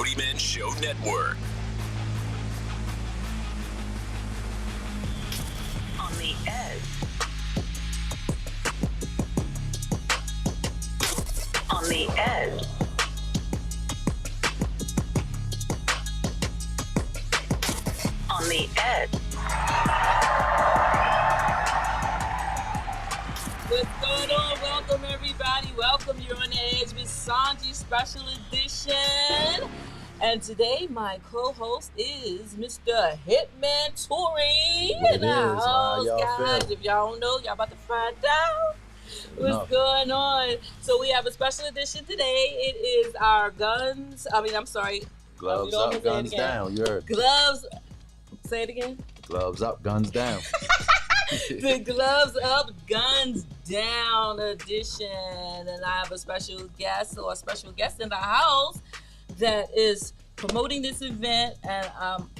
CoyoteMan Show Network. On the edge. On the edge. On the edge. What's going on? Welcome, everybody. Welcome. You're on the edge with Sonji Special Edition. And today, my co-host is Mr. Hitman Tory. What it is? How y'all guys. feel? If y'all don't know, y'all about to find out what's going on. So we have a special edition today. It is our Gloves up, guns down. You heard. Gloves. Say it again. Gloves up, guns down. The Gloves Up, Guns Down edition. And I have a special guest in the house that is promoting this event, and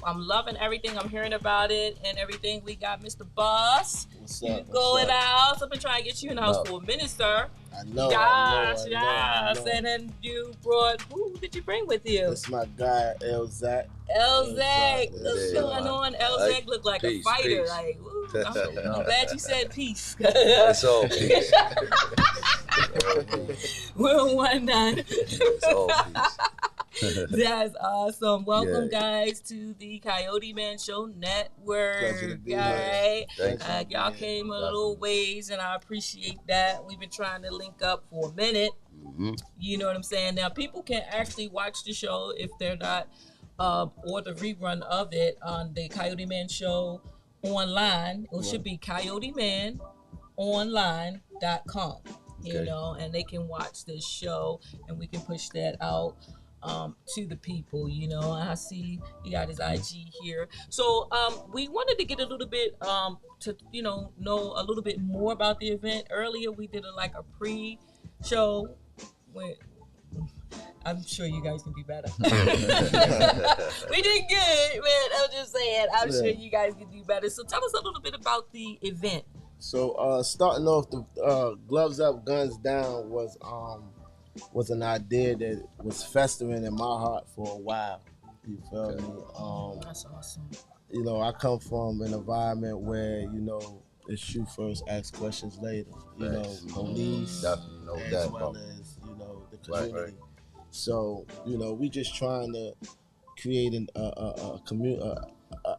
I'm loving everything I'm hearing about it and everything. We got Mr. Boss. What's up? Going out. So I've been trying to get you in the house for a minute, sir. I know. Yes. And then you brought, who did you bring with you? That's my guy, Elzak. Elzak. What's Yeah. going on? Elzak look like Peace, a fighter. peace. Like, ooh, I'm glad you said peace. It's all peace. We're on 1-9. It's all peace. That's awesome. Welcome, Yeah. guys, to the CoyoteMan Show Network. Pleasure to be Right? Thank you. Y'all came a little ways, and I appreciate that. We've been trying to link up for a minute. Mm-hmm. You know what I'm saying? Now, people can actually watch the show if they're not, or the rerun of it on the CoyoteMan Show online. It should be CoyoteManOnline.com. You Okay. know, and they can watch this show, and we can push that out to the people. You know, I see you got his IG here. So we wanted to get a little bit to know a little bit more about the event. Earlier we did a pre-show. I'm sure you guys can do better. We did good, man. I'm just saying. I'm sure you guys can do better. So tell us a little bit about the event. So starting off, the Gloves Up, Guns Down was an idea that was festering in my heart for a while. You feel me? That's awesome. You know, I come from an environment where, it's shoot first, ask questions later. You know, police, Definitely know as that. well as, the community. Right. So, we just trying to create an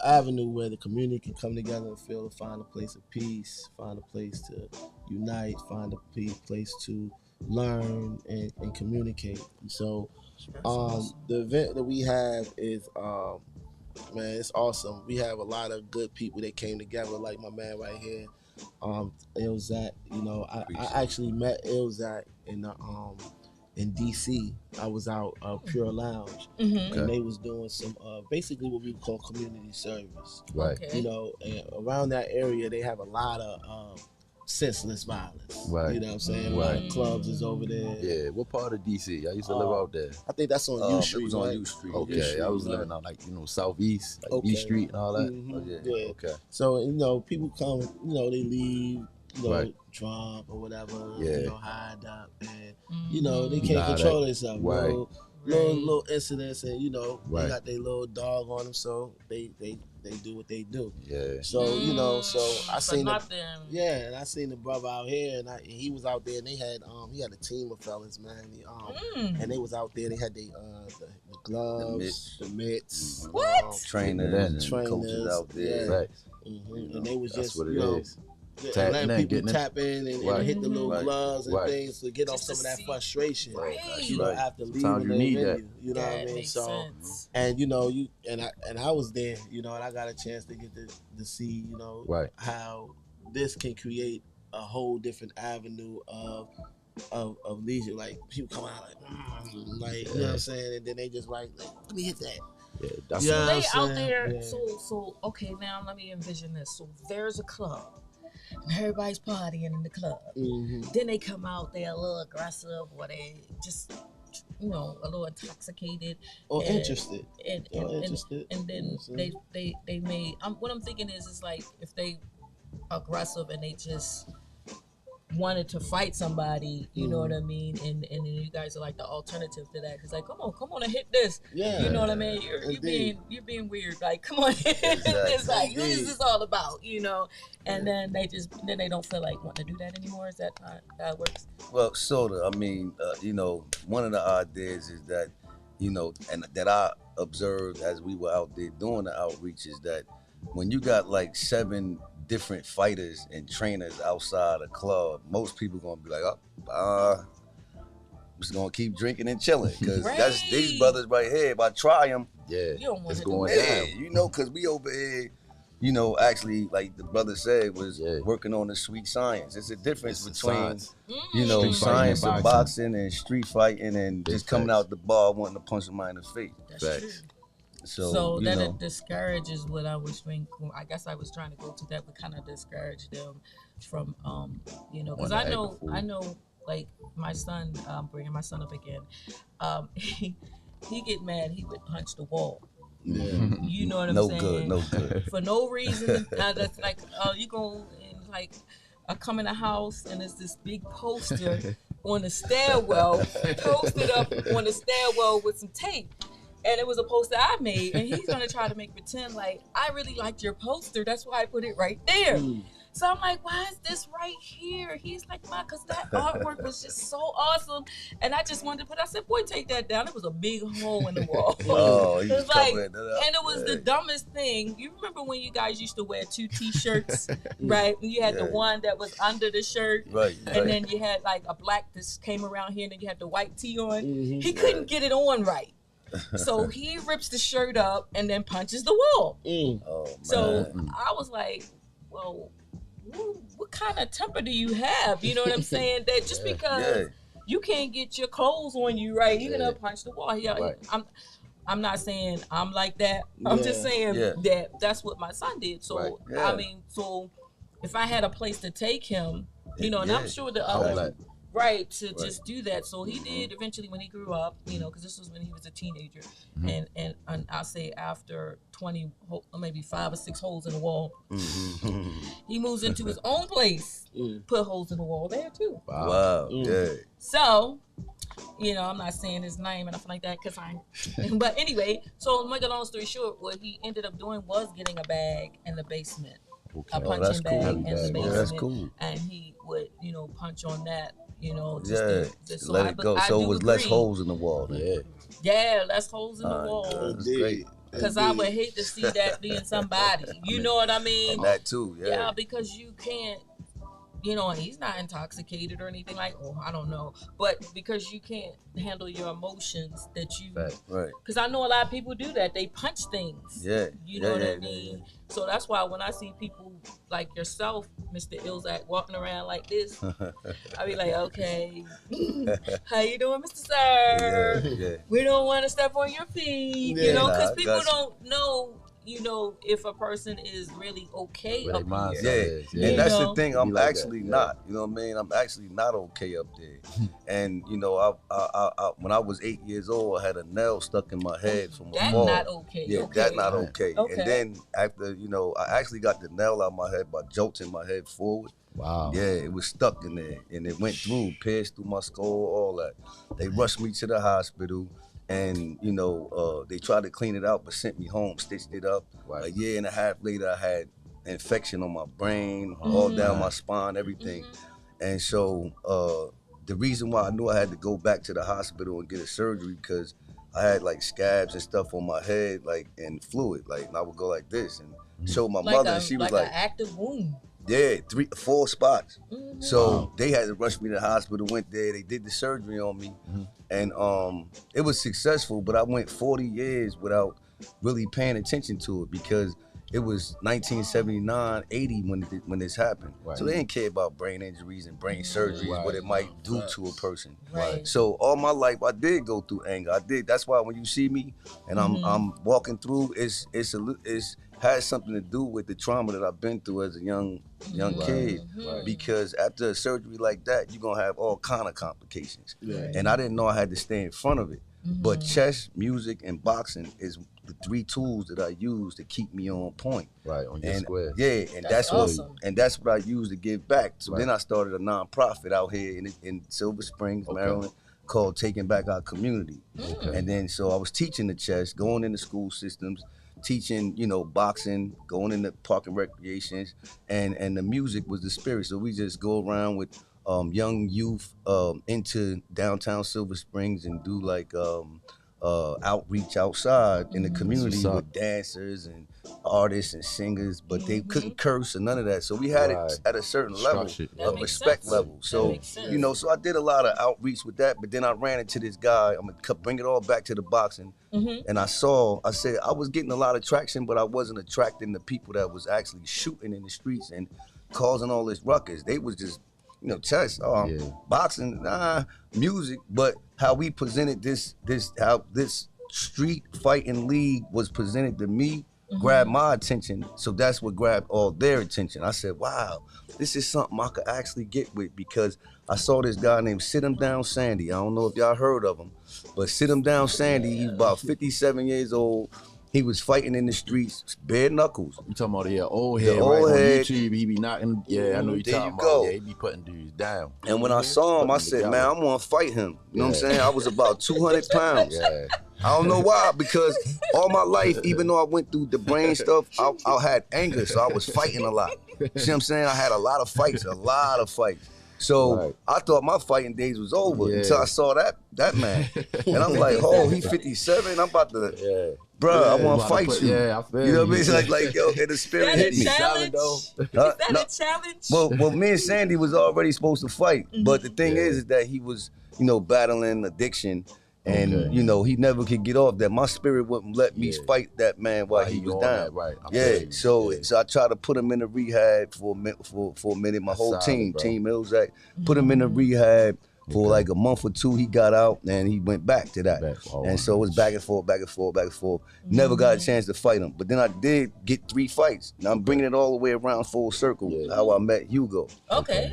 avenue where the community can come together and find a place of peace, find a place to unite, find a place to learn and communicate. So, the event that we have is, man, it's awesome. We have a lot of good people that came together, like my man right here, Elzak. I actually met Elzak in DC. I was out Pure Lounge, and they was doing some basically what we call community service. Right. Okay. And around that area they have a lot of senseless violence. Right. You know what I'm saying? Right. Like clubs is over there. Yeah. What part of DC? I used to live out there. I think that's on U Street. It was on right? U Street. U Okay. Street, I was right. living out southeast, like Okay. B Street and all that. Mhm. Oh, yeah. Yeah. Okay. So people come, they leave, Right. drunk or whatever, Yeah. hide up, and Mm-hmm. they can't Nah, control themselves. right. Little incidents, and Right. they got their little dog on them, so they do what they do. Yeah. So so I seen but nothing. and I seen the brother out here, and he was out there, and they had he had a team of fellas, man. And they was out there. They had the gloves, the mitts, What? Trainers and coaches out there. yeah. Right. And they was That's just what it is. letting Tapping in, people getting it. tap in and Right. hit the little Right. gloves and Right. things to get off Just some to of that see. frustration. Right. After leaving Sometimes you the need venue, you know what I That mean? makes So sense. and I was there, and I got a chance to get to see, Right. how this can create a whole different avenue of leisure. Like people come out like you know what I'm saying, and then they just like let me hit that. Yeah. That's Yeah. They I'm out saying? there. Yeah. So okay. Now let me envision this. So there's a club, and everybody's partying in the club. Mm-hmm. Then they come out. They're a little aggressive, or they just a little intoxicated Or and- interested. and interested. and then You know what I'm saying? they may. What I'm thinking is like if they aggressive and they just wanted to fight somebody, you know what I mean, and then you guys are like the alternative to that. Cause like, come on and hit this. Yeah. You know what I mean? You're being weird. Like, come on, it's like, what is this all about? You know? And then they don't feel like wanting to do that anymore. Is that how it works? Well, sorta. I mean, one of the ideas is that, and that I observed as we were out there doing the outreach is that when you got like 7 different fighters and trainers outside a club, most people gonna be like, I'm just gonna keep drinking and chilling because that's these brothers right here. If I try them, You don't want it's to going do that. down. Because we over here, actually, like the brother said, was working on the sweet science. It's a difference between, science of boxing and street fighting and just coming out the bar wanting to punch somebody in the face. That's true. So that it discourages what I was thinking. I guess I was trying to go to that, but kind of discourage them from, because I know, like my son, bringing my son up again, he get mad, he would punch the wall. Yeah. You know what I'm saying? No good. For no reason. That's like, you go and like, I come in the house and there's this big poster on the stairwell, posted up on the stairwell with some tape. And it was a poster I made, and he's gonna try to make pretend like I really liked your poster. That's why I put it right there. So I'm like, why is this right here? He's like, Ma, because that artwork was just so awesome. And I just wanted to I said, boy, take that down. It was a big hole in the wall. He was was like, covering that up. and it was the dumbest thing. You remember when you guys used to wear 2 t-shirts, right? And you had the one that was under the shirt, Right. and then you had like a black that came around here, and then you had the white tee on. He couldn't get it on right. So he rips the shirt up and then punches the wall. Oh, man. So I was like, well, what kind of temper do you have? You know what I'm saying? That just because you can't get your clothes on you right, you're gonna punch the wall. I'm not saying I'm like that. I'm just saying that that's what my son did. So I mean, so if I had a place to take him, and I'm sure the other just do that. So he did eventually when he grew up, because this was when he was a teenager, and I'll say after 20, maybe 5 or 6 holes in the wall, he moves into his own place, put holes in the wall there too. Wow. Yeah. So, I'm not saying his name and nothing like that because but anyway, so to make a long story short, what he ended up doing was getting a bag in the basement. A punching bag in the basement. Yeah, that's cool. And he would, punch on that, just let it go. So it was less holes in the wall. Yeah, less holes in the wall. That's great. Because I would hate to see that being somebody. You know what I mean? And that too, Yeah, because you can't, and he's not intoxicated or anything like, I don't know. But because you can't handle your emotions that you, right. Because I know a lot of people do that. They punch things. Yeah. You know what I mean? Yeah. So that's why when I see people like yourself, Mr. Ilzak, walking around like this, I be like, okay, how you doing, Mr. Sir? Yeah. We don't want to step on your feet, because people don't know, if a person is really okay up here. Yeah. And that's the thing. I'm actually not. You know what I mean? I'm actually not okay up there. And I when I was 8 years old, I had a nail stuck in my head from a fall. That's not okay. Yeah, that's not okay. And then after, I actually got the nail out of my head by jolting my head forward. Wow. Yeah, it was stuck in there, and it went through, pierced through my skull, all that. They rushed me to the hospital. And, they tried to clean it out, but sent me home, stitched it up. A year and a half later, I had infection on my brain, all down my spine, everything. And so the reason why I knew I had to go back to the hospital and get a surgery, because I had like scabs and stuff on my head, and fluid. And I would go like this and show my mother, and she was like, an active wound. Yeah, 4 spots. So they had to rush me to the hospital, went there, they did the surgery on me. And it was successful, but I went 40 years without really paying attention to it because it was 1979, 80 when this happened. So they didn't care about brain injuries and brain surgeries, what it might do to a person. So all my life I did go through anger. That's why when you see me and I'm walking through, it's has something to do with the trauma that I've been through as a young kid. Because after a surgery like that, you're gonna have all kind of complications. And I didn't know I had to stay in front of it. But chess, music, and boxing is the 3 tools that I use to keep me on point. Right, on your square. Yeah, and that's awesome. and that's what I use to give back. So then I started a nonprofit out here in Silver Springs, Maryland, called Taking Back Our Community. And then so I was teaching the chess, going into school systems, teaching, you know, boxing, going into park and recreations, and the music was the spirit. So we just go around with young youth into downtown Silver Springs and do like outreach outside in the community with dancers and artists and singers, but they couldn't curse or none of that. So we had it at a certain level, a respect level. So, you know, so I did a lot of outreach with that, but then I ran into this guy. I'm gonna bring it all back to the boxing. And I said I was getting a lot of traction, but I wasn't attracting the people that was actually shooting in the streets and causing all this ruckus. They was just, you know, chess, boxing, music, but how we presented how this street fighting league was presented to me grabbed my attention. So that's what grabbed all their attention. I said, wow, this is something I could actually get with, because I saw this guy named Sit 'em Down Sandy. I don't know if y'all heard of him, but Sit 'em Down Sandy, he's about 57 years old. He was fighting in the streets, bare knuckles. You talking about old head, old right? head. On YouTube, he be knocking. Yeah, I know you There talking you about. go. Yeah, he be putting dudes down. And when I saw him, I said, man, I'm gonna fight him. You know what I'm saying? I was about 200 pounds. Yeah. I don't know why, because all my life, even though I went through the brain stuff, I had anger, so I was fighting a lot. See what I'm saying? I had a lot of fights. So I thought my fighting days was over until I saw that man. And I'm like, oh, he 57. I'm about to, bruh, I want to fight you. Yeah, I feel you know what I mean? It's like, yo, and the spirit hit me. Is that a challenge? Well, me and Sandy was already supposed to fight, but the thing is that he was, you know, battling addiction. And you know, he never could get off that. My spirit wouldn't let me fight that man while he was down. So I tried to put him in a rehab for a minute. My whole team, Team Ilzak, put him in a rehab for like a month or two. He got out and he went back to that. And so it was back and forth, back and forth, back and forth. Never got a chance to fight him. But then I did get 3 fights. Now I'm bringing it all the way around full circle. How I met Hugo. Okay.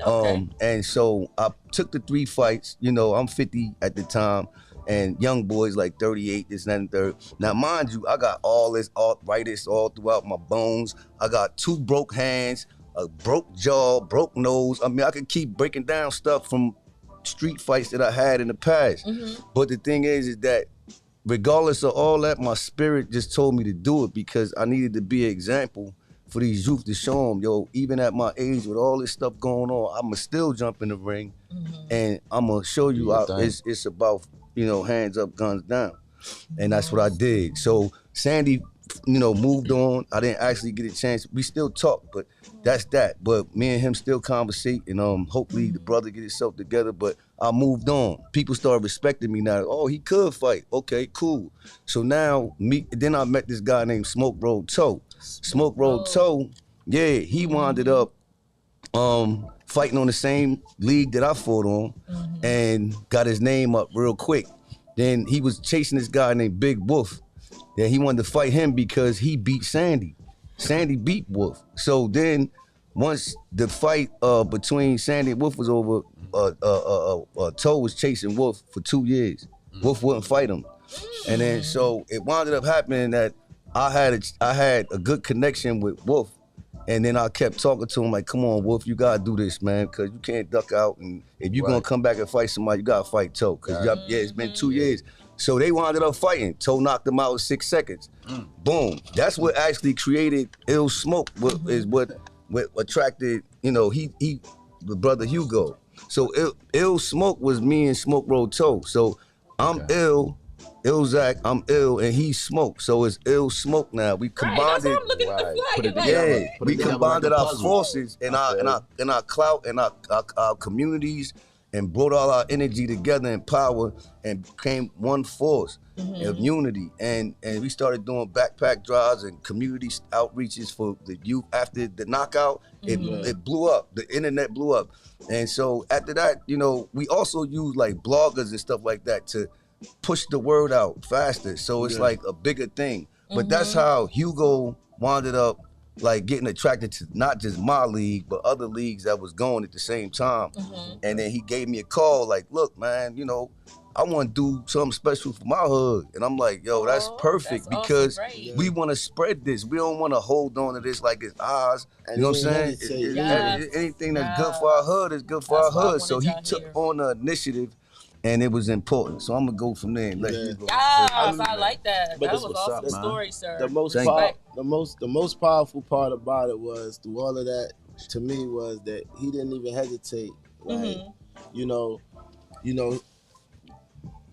And so I took the 3 fights. You know, I'm 50 at the time. And young boys like 38, this, and that, and third. Now, mind you, I got all this arthritis all throughout my bones. I got 2 broke hands, a broke jaw, broke nose. I mean, I could keep breaking down stuff from street fights that I had in the past. But the thing is that regardless of all that, my spirit just told me to do it, because I needed to be an example for these youth to show them, yo, even at my age with all this stuff going on, I'ma still jump in the ring and I'ma show you it's about, you know, hands up, guns down. And that's what I did. So Sandy, you know, moved on. I didn't actually get a chance. We still talk, but that's that. But me and him still conversate, and hopefully the brother get himself together. But I moved on. People started respecting me now. Oh, he could fight. Okay, cool. So now then I met this guy named Smoke Road Toe. Smoke Road Toe, he winded up fighting on the same league that I fought on, and got his name up real quick. Then he was chasing this guy named Big Wolf. Then he wanted to fight him because he beat Sandy. Sandy beat Wolf. So then once the fight between Sandy and Wolf was over, Toe was chasing Wolf for 2 years. Wolf wouldn't fight him. And then so it wound up happening that I had a good connection with Wolf. And then I kept talking to him like, come on, Wolf, you gotta do this, man, because you can't duck out. And if you're gonna come back and fight somebody, you gotta fight Toe. Because it's been 2 years. So they wound up fighting. Toe knocked him out in 6 seconds. Boom. That's what actually created Ill Smoke, is what attracted, you know, the brother Hugo. So Ill Smoke was me and Smoke Road Toe. So I'm Ill, Ilzak, I'm Ill, and he's Smoke. So it's Ill Smoke now. We combined it. I'm looking at the flag. We combined our forces and our clout and our communities, and brought all our energy together and power, and became one force of unity. And we started doing backpack drives and community outreaches for the youth. After the knockout, it blew up. The internet blew up. And so after that, you know, we also use like bloggers and stuff like that to push the word out faster. So it's like a bigger thing. But that's how Hugo wound up like getting attracted to not just my league, but other leagues that was going at the same time. And then he gave me a call like, look, man, you know, I want to do something special for my hood. And I'm like, yo, that's perfect that's because awesome, right. we want to spread this. We don't want to hold on to this like it's ours. And you know what I'm saying? meditate. Anything that's good for our hood is good for That's our why I hood. So wanted he y'all took here. on the initiative and it was important. So I'm going to go from there and let Yeah. you go. Yes, I like that. But That this was what's awesome up, man. story, sir. The most Thank the most powerful part about it was through all of that to me was that he didn't even hesitate. Like, you know,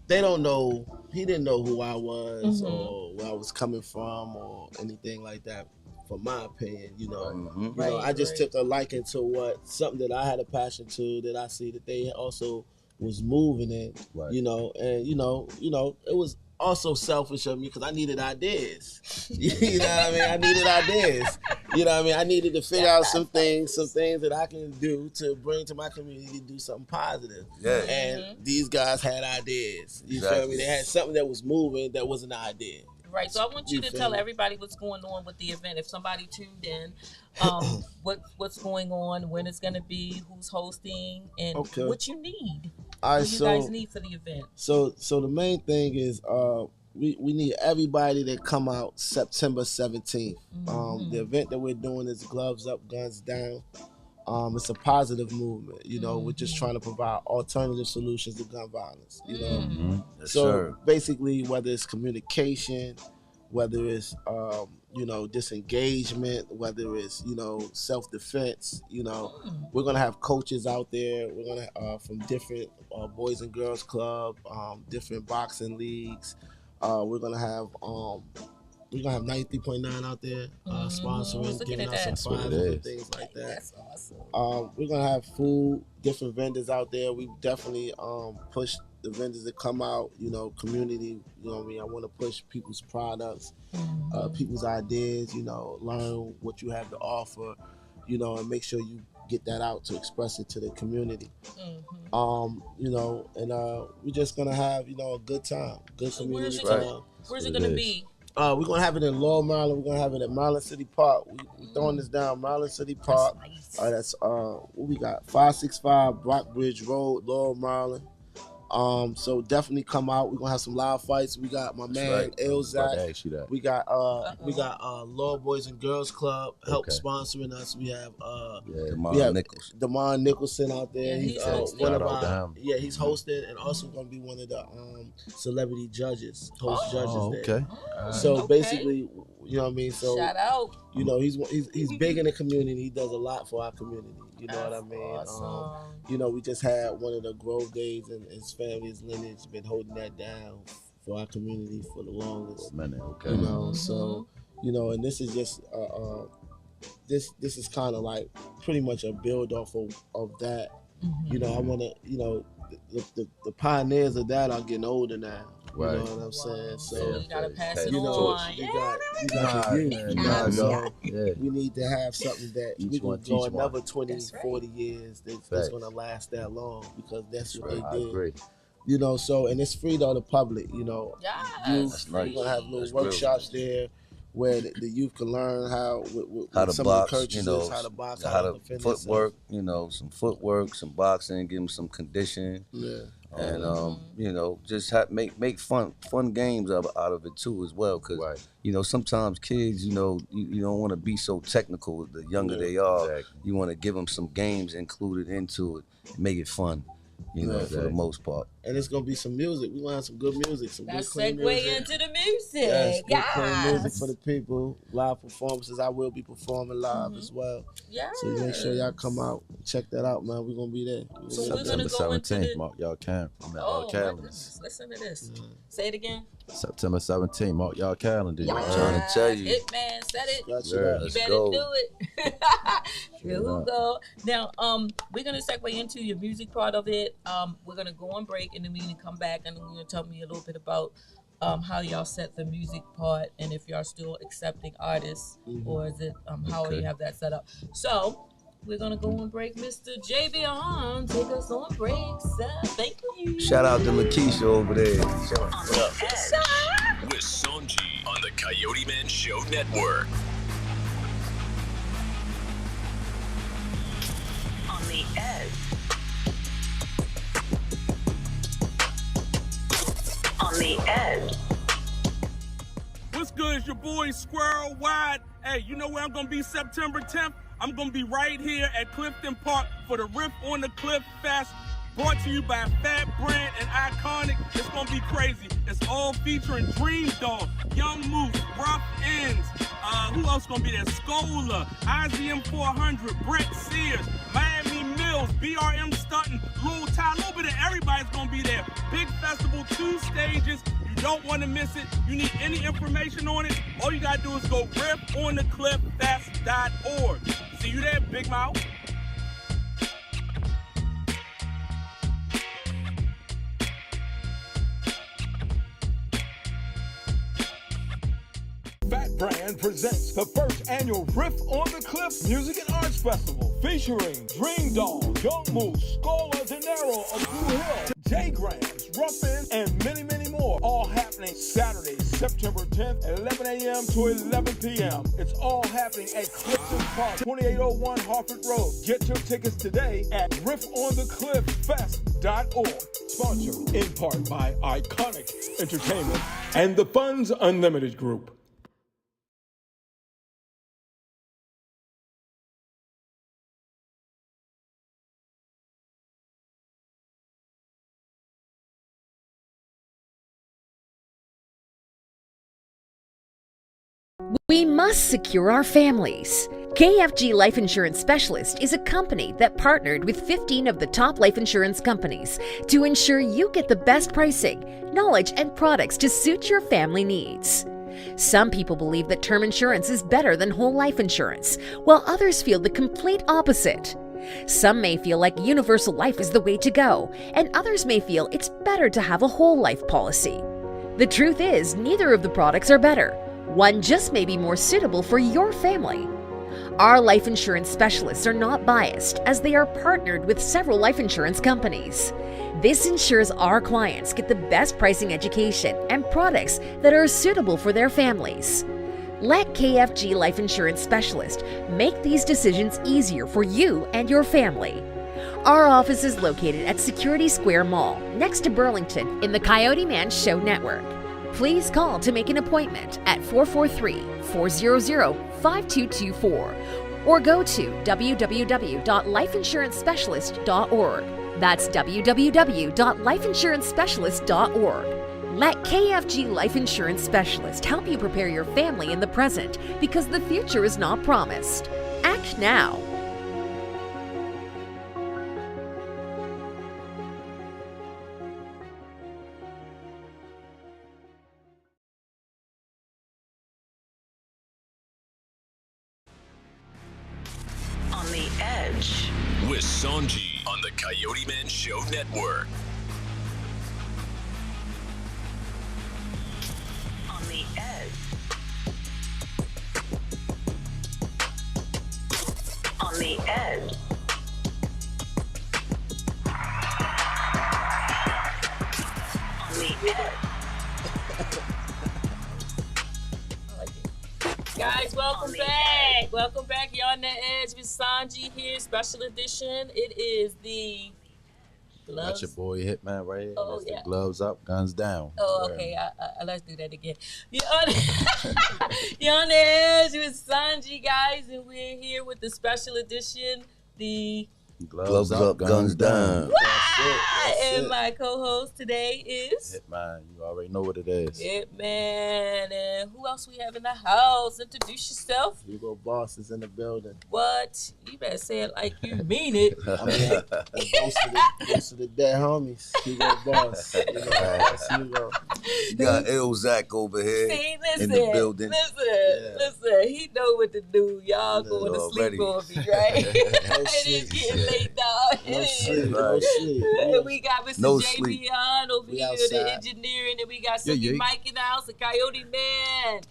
they don't know. He didn't know who I was or where I was coming from or anything like that. For my opinion, you know, I just took a liking to something that I had a passion to that I see that they also was moving in. Right. You know, and you know, it was also selfish of me because I needed ideas. You know what I mean? I needed ideas. You know what I mean? I needed to figure out some things that I can do to bring to my community to do something positive. Yeah. And these guys had ideas. You feel Exactly. me? They had something that was moving that was an idea. Right, so I want you to feel tell me? everybody what's going on with the event. If somebody tuned in, what's going on, when it's going to be, who's hosting, and what you need. All right, what you guys need for the event. So the main thing is we need everybody to come out September 17th. The event that we're doing is Gloves Up, Guns Down. It's a positive movement. You know, we're just trying to provide alternative solutions to gun violence. You know, Yes, so sir. basically, whether it's communication, whether it's you know, disengagement, whether it's, you know, self-defense, you know, we're gonna have coaches out there. We're gonna from different boys and girls club, different boxing leagues. We're gonna have 93.9 out there sponsoring, giving us some prizes and things like that. That's awesome. We're gonna have food, different vendors out there. We definitely push the vendors that come out, you know, community, you know what I mean? I want to push people's products, people's ideas, you know, learn what you have to offer, you know, and make sure you get that out to express it to the community. You know, and we're just gonna have, you know, a good time, good community time. Where's it gonna be? We're gonna have it in Lower Maryland. We're gonna have it at Maryland City Park. We're throwing this down, Maryland City Park. That's what we got, 565 Brockbridge Road, Lower Maryland. So definitely come out. We're gonna have some live fights. We got my man Elzak. We got Lower Boys and Girls Club help sponsoring us. We have Demond Nicholson out there. Yeah, he's hosting. one of our he's hosting and also gonna be one of the celebrity judges, judges there. So basically, you know what I mean? So shout out. You know, he's big in the community. He does a lot for our community. You know what I mean? Awesome. You know, we just had one of the Grove Days, and his family's lineage been holding that down for our community for the longest. You know, so you know, and this is just this is kind of like pretty much a build off of that. You know, I want to, you know, the pioneers of that are getting older now. You know what I'm saying? So you gotta pass it on. You got the youth. We need to have something that we can go another 20, 40 years that's gonna last that long, because that's what they did. Agree. You know, so, and it's free to the public, you know. Yes. We're gonna have little workshops there where the youth can learn how to some box, of the you know, how to box, how to defend footwork, you know, some footwork, some boxing, give them some condition. And you know, just make fun games out of it too as well, because you know, sometimes kids, you know, you don't want to be so technical. The younger they are, you want to give them some games included into it, make it fun, you know, for the most part. And it's gonna be some music. We gonna have some good music, some good clean segue music. into the music. Yes, good clean music for the people. Live performances. I will be performing live as well. Yeah. So make sure y'all come out, check that out, man. We're gonna be there. So we're September gonna go into 17th, the... mark y'all calendars. Oh my goodness! Listen to this. Say it again. September 17th, mark y'all calendars. I'm trying to tell you. Hitman said it. Let's You better go. do it. Here we go. Now, we're gonna segue into your music part of it. We're gonna go on break, and then we're gonna come back, and then you're gonna tell me a little bit about how y'all set the music part, and if y'all still accepting artists, or is it how you have that set up. So we're gonna go on break. Mr. JB take us on break. Thank you. Shout out to Lakeisha over there. What up? With Sonji on the Coyote Man Show Network. On the edge. what's good? It's your boy Squirrel Wide. Hey, you know where I'm gonna be September 10th? I'm gonna be right here at Clifton Park for the Riff on the Cliff Fest, brought to you by Fat Brand and Iconic. It's gonna be crazy. It's all featuring Dream Dog, Young Moose, Rough Ends. Who else gonna be there? Scola, IZM 400, Brett Sears, Miami Mills, BRM Stunton, Lil Ty. A little bit of everybody's gonna be there. Big festival, 2 stages. You don't want to miss it. You need any information on it? All you gotta do is go riffonthecliffest.org. See you there, Big Mouth. Fat Brand presents the first annual Riff on the Cliff Music and Arts Festival, featuring Dream Dog, Young Moose, Scola Dinero of Blue Hill, J Grams, Ruffin, and many, many more. All happening Saturday, September 10th at 11 a.m. to 11 p.m. It's all happening at Clifton Park, 2801 Harford Road. Get your tickets today at riffonthecliffest.org. Sponsored in part by Iconic Entertainment and the Funds Unlimited Group. We must secure our families. KFG Life Insurance Specialist is a company that partnered with 15 of the top life insurance companies to ensure you get the best pricing, knowledge, and products to suit your family needs. Some people believe that term insurance is better than whole life insurance, while others feel the complete opposite. Some may feel like universal life is the way to go, and others may feel it's better to have a whole life policy. The truth is, neither of the products are better. One just may be more suitable for your family. Our life insurance specialists are not biased, as they are partnered with several life insurance companies. This ensures our clients get the best pricing, education, and products that are suitable for their families. Let KFG Life Insurance Specialist make these decisions easier for you and your family. Our office is located at Security Square Mall, next to Burlington, in the CoyoteMan Show Network. Please call to make an appointment at 443-400-5224 or go to www.lifeinsurancespecialist.org. That's www.lifeinsurancespecialist.org. Let KFG Life Insurance Specialist help you prepare your family in the present, because the future is not promised. Act now. On the Edge with Sonji on the Coyote Man Show Network. On the Edge. On the Edge. On the Edge. Guys, welcome the back. Welcome back. You're on the Edge with Sonji here, special edition. It is the gloves. Got your boy Hitman right here. Oh, That's the yeah. gloves up, guns down. Oh, okay. Let's do that again. You're on the Edge with Sonji, guys, and we're here with the special edition, the Gloves up, guns down. and my co-host today is Hitman, you already know what it is. Hitman. And who else we have in the house? Introduce yourself. Hugo Boss is in the building. What? You better say it like you mean it. I mean, most of the dead homies. Hugo Boss. Hugo. You got Ill Zach over here See, in the building. Listen. He know what to do. Y'all going to sleep already. on me, right? No It is sleep. getting late, dog. No sleep. No Right. sleep. And we got Mr. No JB sleep. on over We here, outside. the engineering, and we got Sonji Yeah. Mike in the house, the Coyote Man.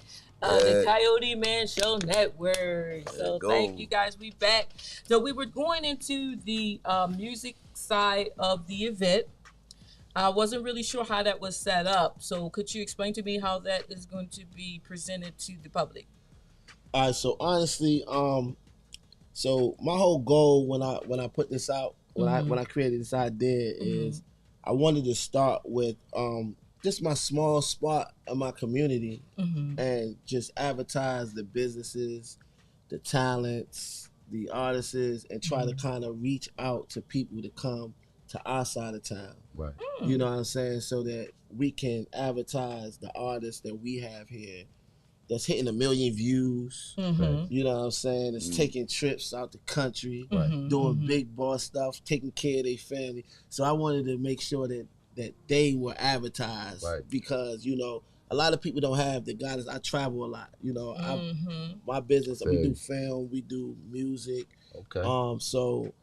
The Coyote Man Show Network. So go. thank you guys. We back. So we were going into the music side of the event. I wasn't really sure how that was set up. So could you explain to me how that is going to be presented to the public? All right. So honestly, so my whole goal when I put this out, when I created this idea is I wanted to start with just my small spot in my community, and just advertise the businesses, the talents, the artists, and try to kind of reach out to people to come to our side of town. Right. You know what I'm saying? So that we can advertise the artists that we have here that's hitting 1 million views. You know what I'm saying? It's taking trips out the country, doing big boss stuff, taking care of their family. So I wanted to make sure that they were advertised, because, you know, a lot of people don't have the guidance. I travel a lot, you know. My business, we do film, we do music. Okay. So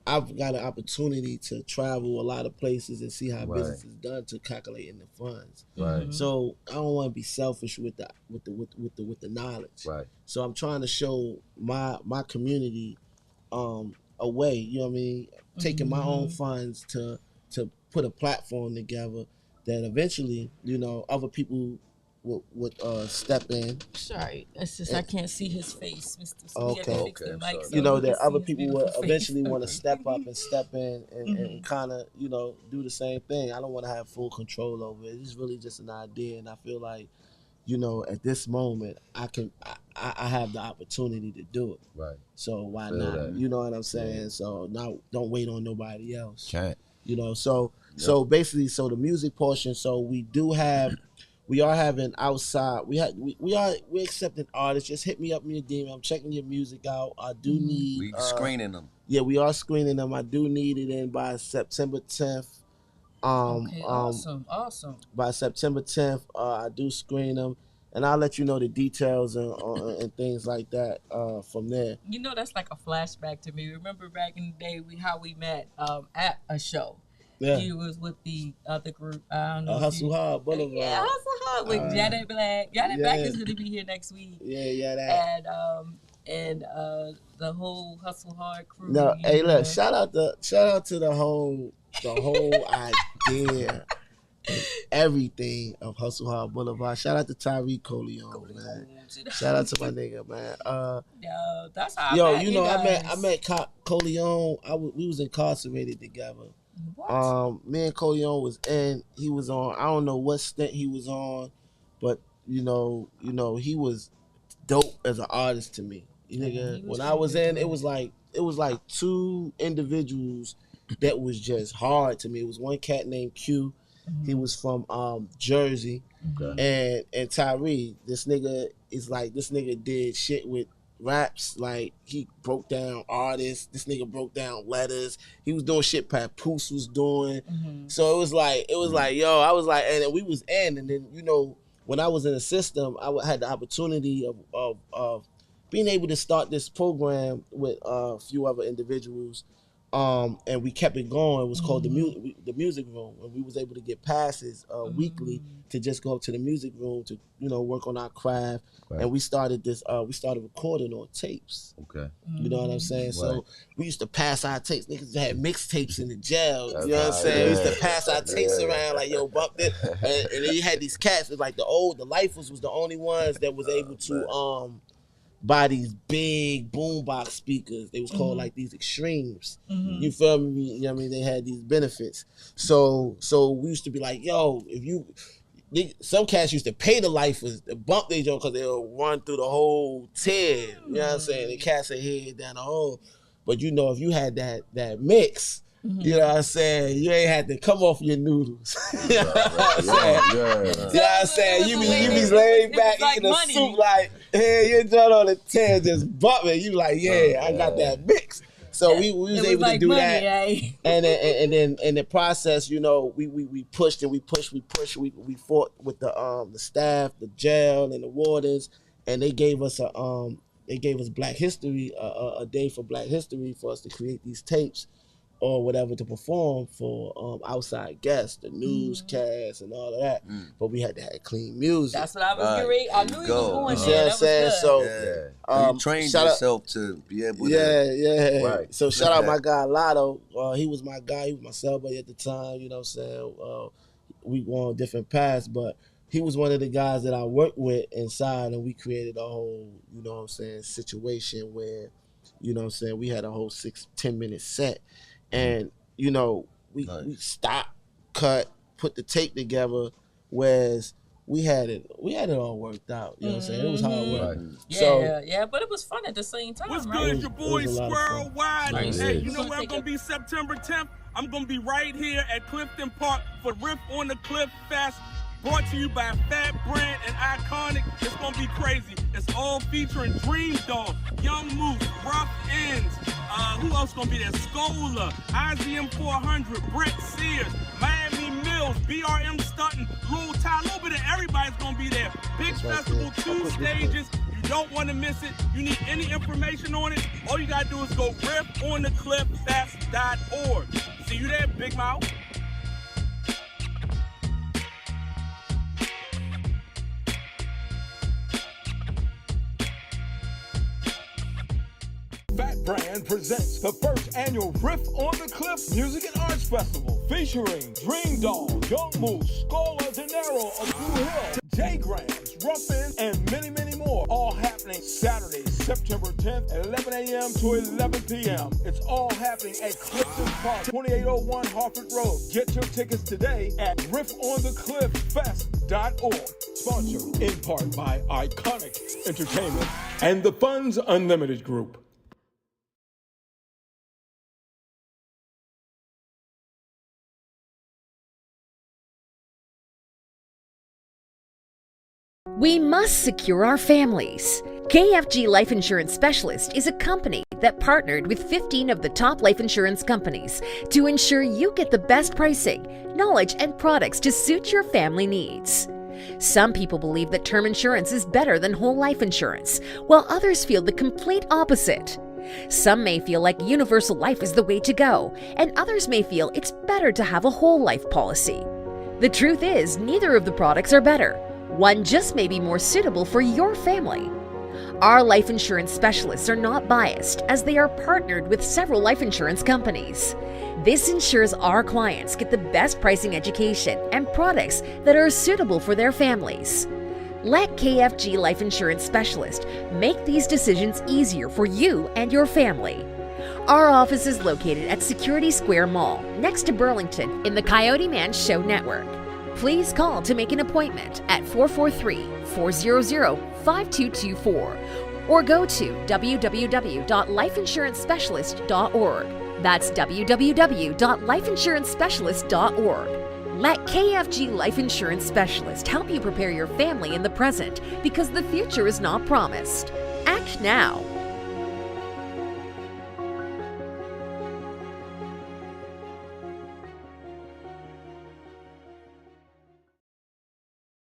I've got an opportunity to travel a lot of places and see how business is done to calculating the funds. Right. So I don't want to be selfish with the knowledge. Right. So I'm trying to show my community a way. You know what I mean? Taking my own funds to put a platform together that eventually, you know, other people would step in. Sorry, it's just I can't see his face, Mr. Okay. So you know, that other people will eventually want to step up and step in and kind of, you know, do the same thing. I don't want to have full control over it. It's really just an idea, and I feel like, you know, at this moment, I have the opportunity to do it. Right. So why Feel not? that. You know what I'm saying? Yeah. So now don't wait on nobody else. Can't. You know, so basically, so the music portion. So we are having outside. We're accepting artists. Just hit me up in your DM. I'm checking your music out. I do need. We screening them. Yeah, we are screening them. I do need it in by September 10th. Okay, awesome. By September 10th, I do screen them, and I'll let you know the details and things like that from there. You know, that's like a flashback to me. Remember back in the day how we met at a show. Yeah. You was with the other group. I don't know. Hustle Hard Boulevard. Yeah, Hustle Hard with Janet Black. Janet Black is gonna be here next week. Yeah, that. And the whole Hustle Hard crew. No, hey, look, shout out to the whole idea and everything of Hustle Hard Boulevard. Shout out to Tory Coleon, man. Shout out to my nigga, man. Yo, that's how I met Coleon. We was incarcerated together. What? Me and Coleon he was on, I don't know what stint he was on, but you know, he was dope as an artist to me. Nigga, when I was in, it was like 2 individuals that was just hard to me. It was one cat named Q. He was from Jersey. Okay. And Tyree, this nigga did shit with raps. Like, he broke down artists. This nigga broke down letters. He was doing shit Papoose was doing. So it was like, yo, I was like, and then we was in, and then, you know, when I was in the system, I had the opportunity of being able to start this program with a few other individuals, and we kept it going. It was called the music room, and we was able to get passes weekly to just go up to the music room to, you know, work on our craft. Right. And we started recording on tapes. Okay. You know what I'm saying? Right. So we used to pass our tapes. Niggas had mixtapes in the jail. That's you know what I'm saying? Yeah. We used to pass our tapes around like, yo, bump it. And then you had these cats. It's like the Lifers was the only ones that was able to buy these big boombox speakers. They was called like these Extremes. You feel me? You know what I mean? They had these benefits. So we used to be like, yo, some cats used to pay the Lifers to bump their joint because they'll run through the whole 10. You know what I'm saying? The cats are head down the hole. But you know, if you had that mix, you know what I'm saying? You ain't had to come off your noodles. You know what I'm saying? You know what I'm saying? You be laid back eating a soup like, hey, you joint on the 10 just bumping. You like, yeah, I got that mix. So we was able to do that, and then in the process, you know, we pushed and we fought with the staff, the jail, and the wardens, and they gave us Black History, a day for Black History for us to create these tapes or whatever to perform for outside guests, the newscasts and all of that. But we had to have clean music. That's what I was getting ready. I knew you was going there. You know what I'm saying? So you trained yourself to be able to. Yeah. Right. So shout out my guy Lotto. He was my guy. He was my cell buddy at the time. You know what I'm saying? We were on different paths, but he was one of the guys that I worked with inside, and we created a whole, you know what I'm saying, situation where, you know what I'm saying, we had a whole 6-10 minute set. And, you know, we stopped, cut, put the tape together, Whereas we had it all worked out. You know what I'm saying? It was hard work. Yeah, but it was fun at the same time. What's right? good? Your boy Squirrel Wide. Nice. Hey, you know where I'm gonna be September 10th? I'm gonna be right here at Clifton Park for Riff on the Cliff Fest. Brought to you by Fat Brand and Iconic. It's gonna be crazy. It's all featuring Dream Dog, Young Moose, Rough Ends. Who else gonna be there? Scola, IZM 400, Brett Sears, Miami Mills, BRM Stunton, Lil Ty. A little bit of everybody's gonna be there. Big festival, 2 stages. You don't want to miss it. You need any information on it? All you gotta do is go riffonthecliffest.org. See you there, Big Mouth. Fat Brand presents the first annual Riff on the Cliff Music and Arts Festival featuring Dream Doll, Young Moose, Scola Dinero of Blue Hill, J Grams, Ruffin, and many, many more. All happening Saturday, September 10th at 11 a.m. to 11 p.m. It's all happening at Clifton Park, 2801 Harford Road. Get your tickets today at riffonthecliffest.org. Sponsored in part by Iconic Entertainment and the Funds Unlimited Group. We must secure our families. KFG Life Insurance Specialist is a company that partnered with 15 of the top life insurance companies to ensure you get the best pricing, knowledge, and products to suit your family needs. Some people believe that term insurance is better than whole life insurance, while others feel the complete opposite. Some may feel like universal life is the way to go, and others may feel it's better to have a whole life policy. The truth is, neither of the products are better. One just may be more suitable for your family. Our life insurance specialists are not biased, as they are partnered with several life insurance companies. This ensures our clients get the best pricing, education, and products that are suitable for their families. Let KFG Life Insurance Specialist make these decisions easier for you and your family. Our office is located at Security Square Mall, next to Burlington, in the CoyoteMan Show Network. Please call to make an appointment at 443-400-5224 or go to www.lifeinsurancepecialist.org. That's www.lifeinsurancepecialist.org. Let KFG Life Insurance Specialist help you prepare your family in the present, because the future is not promised. Act now.